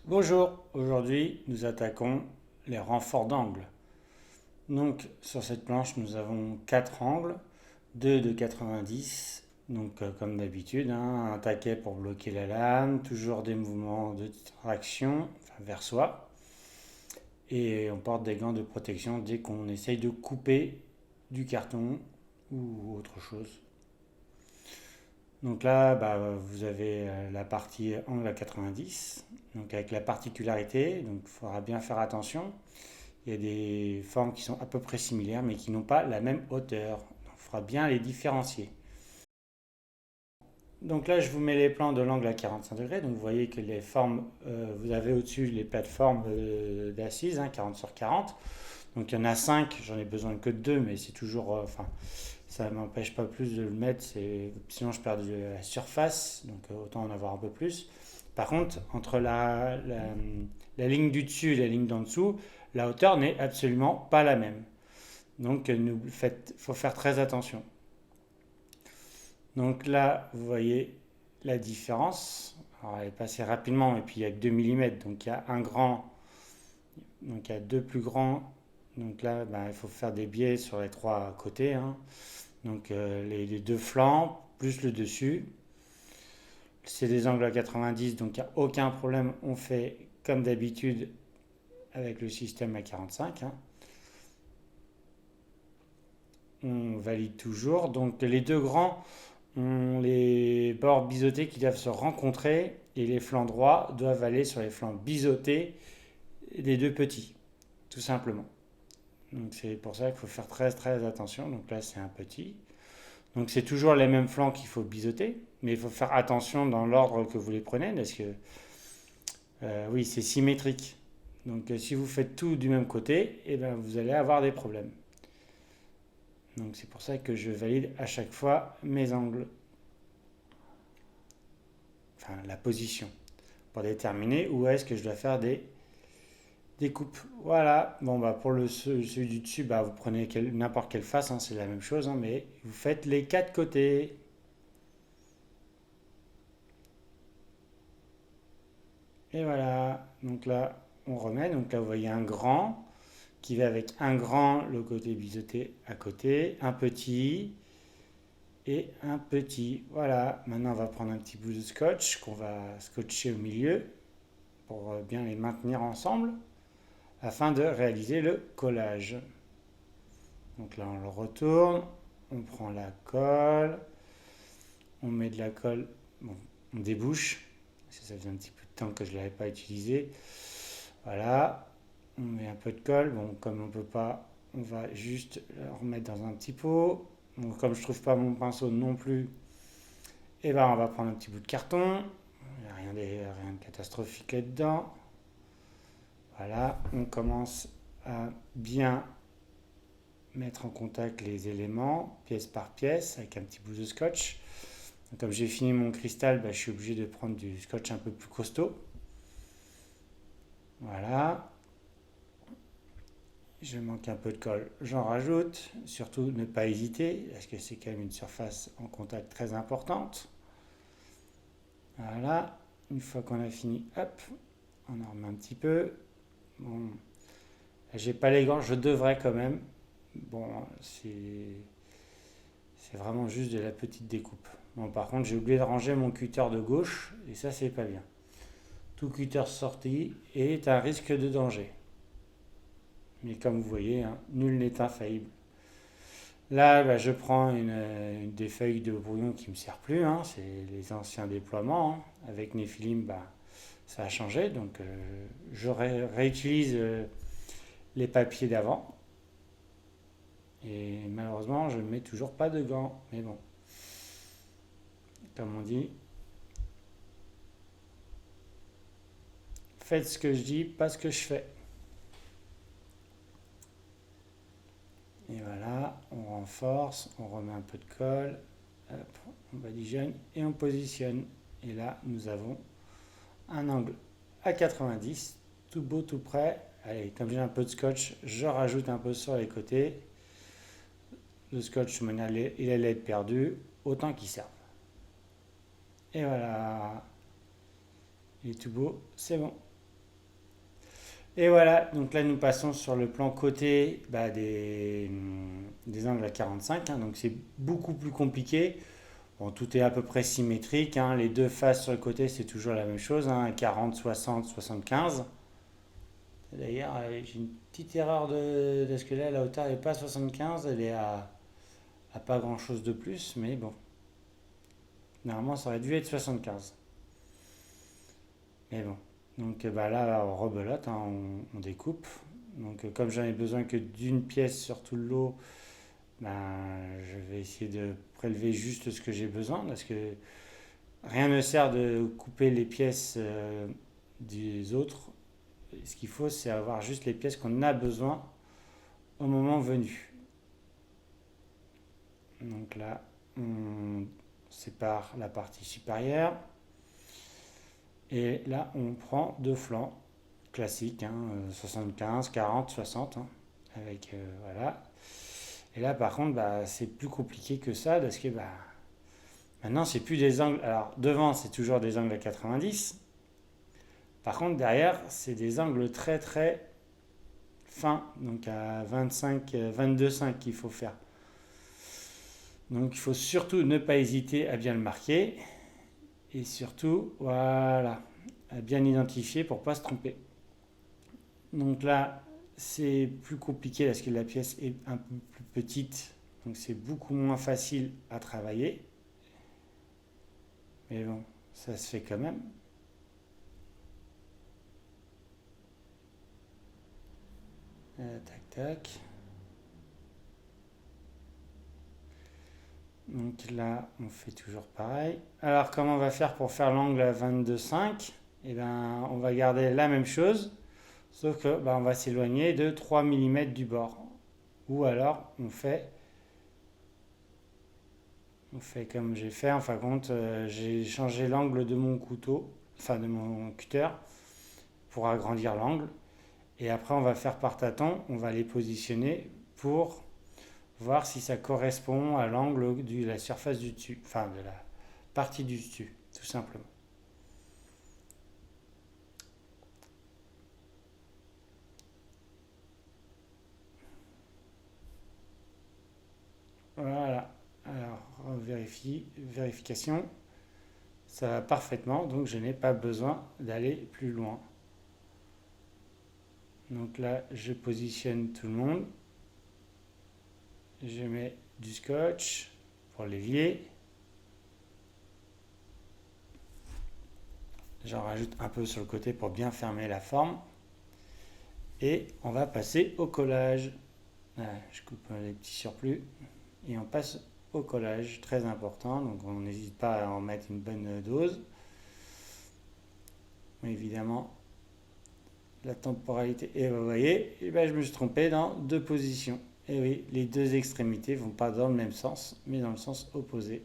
Bonjour, aujourd'hui nous attaquons les renforts d'angle. Donc sur cette planche nous avons 4 angles, 2 de 90, donc comme d'habitude, hein, un taquet pour bloquer la lame, toujours des mouvements de traction vers soi, et on porte des gants de protection dès qu'on essaye de couper du carton ou autre chose. Donc là, vous avez la partie angle à 90, donc avec la particularité, donc il faudra bien faire attention. Il y a des formes qui sont à peu près similaires, mais qui n'ont pas la même hauteur. Donc, il faudra bien les différencier. Donc là, je vous mets les plans de l'angle à 45 degrés. Donc vous voyez que les formes, vous avez au-dessus les plateformes d'assises, hein, 40 sur 40. Donc il y en a 5, j'en ai besoin que de 2, mais c'est toujours, enfin, ça ne m'empêche pas plus de le mettre, sinon je perds de la surface, donc autant en avoir un peu plus. Par contre, entre la ligne du dessus et la ligne d'en dessous, la hauteur n'est absolument pas la même. Donc il faut faire très attention. Donc là, vous voyez la différence. Alors, elle est passée rapidement, et puis il y a que 2 mm, donc il y a un grand, donc il y a deux plus grands. Donc là, il faut faire des biais sur les trois côtés, hein. Donc les deux flancs, plus le dessus. C'est des angles à 90, donc il n'y a aucun problème. On fait comme d'habitude avec le système à 45, hein. On valide toujours. Donc les deux grands ont les bords biseautés qui doivent se rencontrer et les flancs droits doivent aller sur les flancs biseautés des deux petits, tout simplement. Donc c'est pour ça qu'il faut faire très très attention. Donc là c'est un petit. Donc c'est toujours les mêmes flancs qu'il faut biseauter, mais il faut faire attention dans l'ordre que vous les prenez, parce que oui, c'est symétrique. Donc si vous faites tout du même côté, eh ben, vous allez avoir des problèmes. Donc c'est pour ça que je valide à chaque fois mes angles, enfin la position, pour déterminer où est-ce que je dois faire des coupes. Voilà, bon pour celui du dessus, vous prenez n'importe quelle face, hein, c'est la même chose, hein, mais vous faites les quatre côtés. Et voilà, donc là, on remet. Donc là, vous voyez un grand qui va avec un grand, le côté biseauté à côté, un petit et un petit. Voilà, maintenant on va prendre un petit bout de scotch qu'on va scotcher au milieu pour bien les maintenir ensemble afin de réaliser le collage. Donc là, on le retourne, on prend la colle, on met de la colle, bon, on débouche, parce que ça faisait un petit peu de temps que je ne l'avais pas utilisé. Voilà, on met un peu de colle. Bon, comme on ne peut pas, on va juste le remettre dans un petit pot. Donc, comme je ne trouve pas mon pinceau non plus, et on va prendre un petit bout de carton. Il n'y a rien de catastrophique là-dedans. Voilà, on commence à bien mettre en contact les éléments, pièce par pièce, avec un petit bout de scotch. Donc, comme j'ai fini mon cristal, je suis obligé de prendre du scotch un peu plus costaud. Voilà, je manque un peu de colle, j'en rajoute. Surtout ne pas hésiter, parce que c'est quand même une surface en contact très importante. Voilà, une fois qu'on a fini, hop, on en remet un petit peu. Bon, j'ai pas les gants, je devrais quand même. Bon, c'est vraiment juste de la petite découpe. Bon, par contre, j'ai oublié de ranger mon cutter de gauche, et ça, c'est pas bien. Tout cutter sorti est un risque de danger. Mais comme vous voyez, hein, nul n'est infaillible. Là, je prends une des feuilles de brouillon qui ne me sert plus, hein, c'est les anciens déploiements, hein. Avec Nephilim, ça a changé, donc je réutilise les papiers d'avant. Et malheureusement, je ne mets toujours pas de gants. Mais bon, comme on dit, faites ce que je dis, pas ce que je fais. Et voilà, on renforce, on remet un peu de colle, hop, on badigeonne et on positionne. Et là, nous avons un angle à 90, tout beau, tout prêt. Allez, comme j'ai un peu de scotch, je rajoute un peu sur les côtés. Le scotch, il allait être perdu, autant qu'il serve. Et voilà, il est tout beau, c'est bon. Et voilà, donc là nous passons sur le plan côté des angles à 45, hein, donc c'est beaucoup plus compliqué. Bon, tout est à peu près symétrique, hein, les deux faces sur le côté c'est toujours la même chose, hein, 40, 60, 75. D'ailleurs, j'ai une petite erreur de ce que là, la hauteur n'est pas 75, elle est à pas grand chose de plus, mais bon, normalement ça aurait dû être 75. Mais bon, donc là, on rebelote, hein, on découpe. Donc comme j'en ai besoin que d'une pièce sur tout le lot, je vais essayer de prélever juste ce que j'ai besoin, parce que rien ne sert de couper les pièces des autres. Ce qu'il faut, c'est avoir juste les pièces qu'on a besoin au moment venu. Donc là, on sépare la partie supérieure. Et là, on prend deux flancs classiques, hein, 75, 40, 60. Hein, avec, voilà. Et là, par contre, c'est plus compliqué que ça parce que maintenant, c'est plus des angles. Alors, devant, c'est toujours des angles à 90. Par contre, derrière, c'est des angles très très fins, donc à 25, 22,5 qu'il faut faire. Donc, il faut surtout ne pas hésiter à bien le marquer. Et surtout, voilà, à bien identifier pour ne pas se tromper. Donc là, c'est plus compliqué parce que la pièce est un peu plus petite, donc c'est beaucoup moins facile à travailler. Mais bon, ça se fait quand même. Tac, tac. Donc là, on fait toujours pareil. Alors, comment on va faire pour faire l'angle à 22,5? Eh bien, on va garder la même chose, sauf que on va s'éloigner de 3 mm du bord. Ou alors, on fait comme j'ai fait. En fin de compte, j'ai changé l'angle de mon couteau, enfin de mon cutter, pour agrandir l'angle. Et après, on va faire par tâton, on va les positionner pour voir si ça correspond à l'angle de la surface du dessus, enfin de la partie du dessus, tout simplement. Voilà. Alors, vérification, ça va parfaitement, donc je n'ai pas besoin d'aller plus loin. Donc là, je positionne tout le monde. Je mets du scotch pour l'évier. J'en rajoute un peu sur le côté pour bien fermer la forme. Et on va passer au collage. Voilà, je coupe les petits surplus. Et on passe au collage, très important. Donc on n'hésite pas à en mettre une bonne dose. Mais évidemment, la temporalité. Et vous voyez, je me suis trompé dans deux positions. Et oui, les deux extrémités vont pas dans le même sens, mais dans le sens opposé.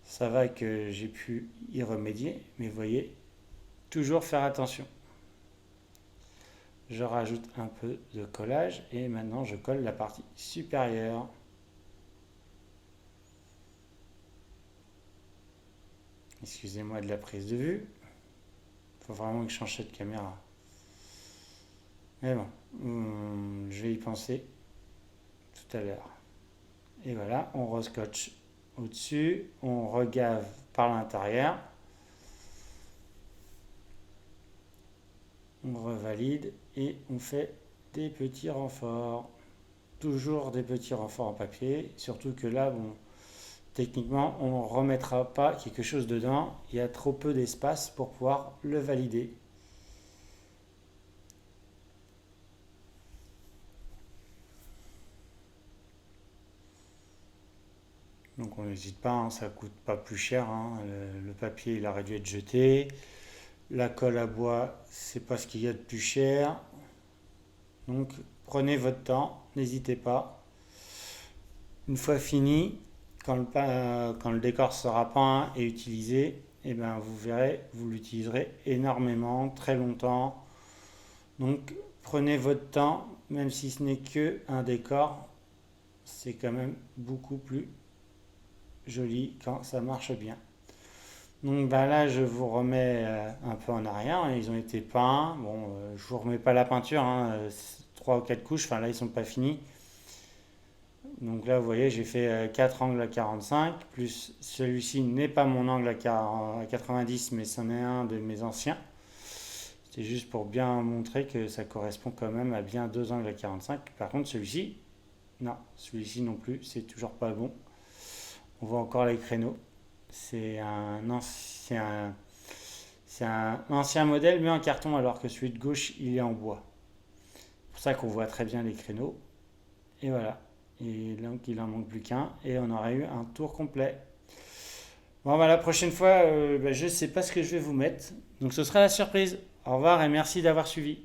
Ça va que j'ai pu y remédier, mais vous voyez, toujours faire attention. Je rajoute un peu de collage et maintenant je colle la partie supérieure. Excusez-moi de la prise de vue. Il faut vraiment que je change de caméra. Mais bon, je vais y penser tout à l'heure. Et voilà, on rescotche au-dessus, on regave par l'intérieur, on revalide et on fait des petits renforts. Toujours des petits renforts en papier, surtout que là, techniquement, on ne remettra pas quelque chose dedans, il y a trop peu d'espace pour pouvoir le valider. Donc on n'hésite pas, hein, ça ne coûte pas plus cher, hein, le papier il aurait dû être jeté, la colle à bois c'est pas ce qu'il y a de plus cher, donc prenez votre temps, n'hésitez pas. Une fois fini, quand le décor sera peint et utilisé, vous verrez, vous l'utiliserez énormément, très longtemps. Donc prenez votre temps, même si ce n'est que un décor, c'est quand même beaucoup plus joli quand ça marche bien. Donc bah là, je vous remets un peu en arrière, hein. Ils ont été peints. Bon, je vous remets pas la peinture, hein, 3 ou 4 couches. Enfin là, ils sont pas finis. Donc là, vous voyez, j'ai fait 4 angles à 45, plus celui-ci n'est pas mon angle à 90, mais c'en est un de mes anciens. C'est juste pour bien montrer que ça correspond quand même à bien 2 angles à 45. Par contre, celui-ci, non, celui-ci non plus, c'est toujours pas bon. On voit encore les créneaux. C'est un ancien modèle, mais en carton, alors que celui de gauche, il est en bois. C'est pour ça qu'on voit très bien les créneaux. Et voilà. Et donc, il en manque plus qu'un. Et on aurait eu un tour complet. Bon, bah, la prochaine fois, je ne sais pas ce que je vais vous mettre. Donc, ce sera la surprise. Au revoir et merci d'avoir suivi.